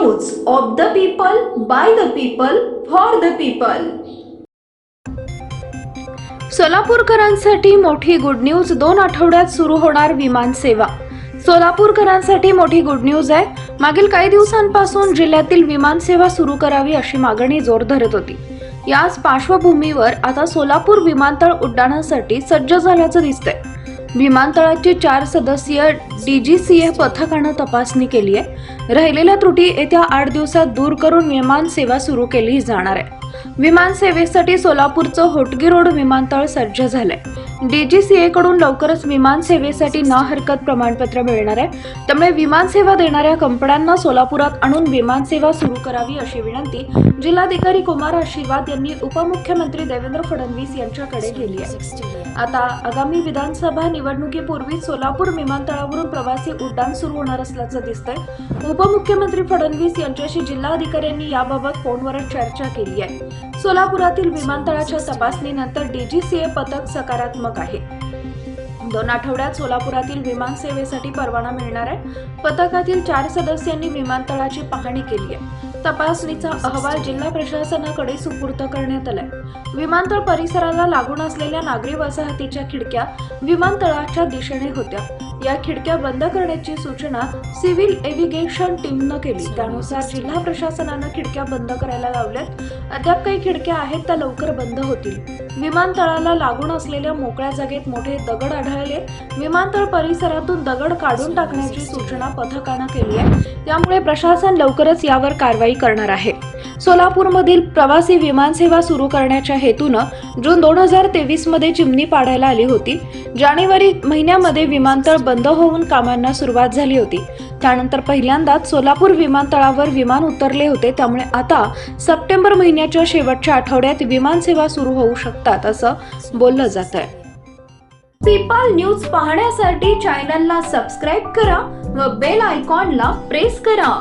News of the people, by the people, for the people. सोलापूरकरांसाठी मोठी good news. 2 आठवड्यात सुरू होणार विमान सेवा. सोलापूरकरांसाठी मोठी गुड न्यूज आहे. मागील काही दिवसांपासून जिल्ह्यातील विमान सेवा सुरू करावी अशी मागणी जोर धरत होती. याच पार्श्वभूमीवर आता सोलापूर विमानतळ उड्डाणासाठी सज्ज झाल्याचं दिसतंय. विमानतळाची 4 सदस्यीय DGCA पथकानं तपासणी केली आहे. राहिलेल्या त्रुटी येत्या 8 दिवसात दूर करून विमान सेवा सुरू केली जाणार आहे. विमान सेवेसाठी सोलापूरचं होटगी रोड विमानतळ सज्ज झालंय. DGCA कडून लवकरच विमान सेवेसाठी न हरकत प्रमाणपत्र मिळणार आहे. त्यामुळे विमान सेवा देणाऱ्या कंपन्यांना सोलापुरात आणून विमान सेवा सुरू करावी अशी विनंती जिल्हाधिकारी कुमार आशीर्वाद यांनी उपमुख्यमंत्री देवेंद्र फडणवीस यांच्याकडे केली आहे. आता आगामी विधानसभा निवडणुकीपूर्वी सोलापूर विमानतळावरून प्रवासी उड्डाण सुरू होणार असल्याचं दिसतंय. उपमुख्यमंत्री फडणवीस यांच्याशी जिल्हाधिकाऱ्यांनी याबाबत फोनवरच चर्चा केली आहे. सोलापुरातील विमानतळाच्या तपासणीनंतर DGCA पथक सकारात्मक आहे. 2 आठवड्यात सोलापुरातील विमान सेवेसाठी परवाना मिळणार आहे. पथकातील 4 सदस्यांनी विमानतळाची पाहणी केली आहे. तपासणीचा अहवाल जिल्हा प्रशासनाकडे सुपूर्द करण्यात आलाय. विमानतळ परिसराला लागून असलेल्या नागरी वसाहतीच्या खिडक्या विमानतळाच्या दिशेने होत्या. या खिडक्या बंद करण्याची सूचना सिव्हिल एव्हिगेशन टीमनं केली. त्यानुसार जिल्हा प्रशासनानं खिडक्या बंद करायला लावल्यात. अद्याप काही खिडक्या आहेत त्या लवकर बंद होतील. विमानतळाला लागून असलेल्या मोकळ्या जागेत मोठे दगड आढळले. विमानतळ परिसरातून दगड काढून टाकण्याची सूचना पथकानं केली आहे. त्यामुळे प्रशासन लवकरच यावर कारवाई करणार आहे. सोलापूरमधील प्रवासी विमान सेवा सुरू करण्याच्या हेतूनं जून 2023 मध्ये चिमणी पाडायला आली होती. जानेवारी महिन्यामध्ये विमानतळ बंद होऊन कामांना सुरुवात झाली होती. त्यानंतर पहिल्यांदाच सोलापूर विमानतळावर विमान उतरले होते. त्यामुळे आता सप्टेंबर महिन्याच्या शेवटच्या आठवड्यात विमान सेवा सुरू होऊ शकतात असं बोललं जात आहे. पीपल न्यूज पाहण्यासाठी चॅनलला सबस्क्राईब करा व बेल आयकॉनला प्रेस करा.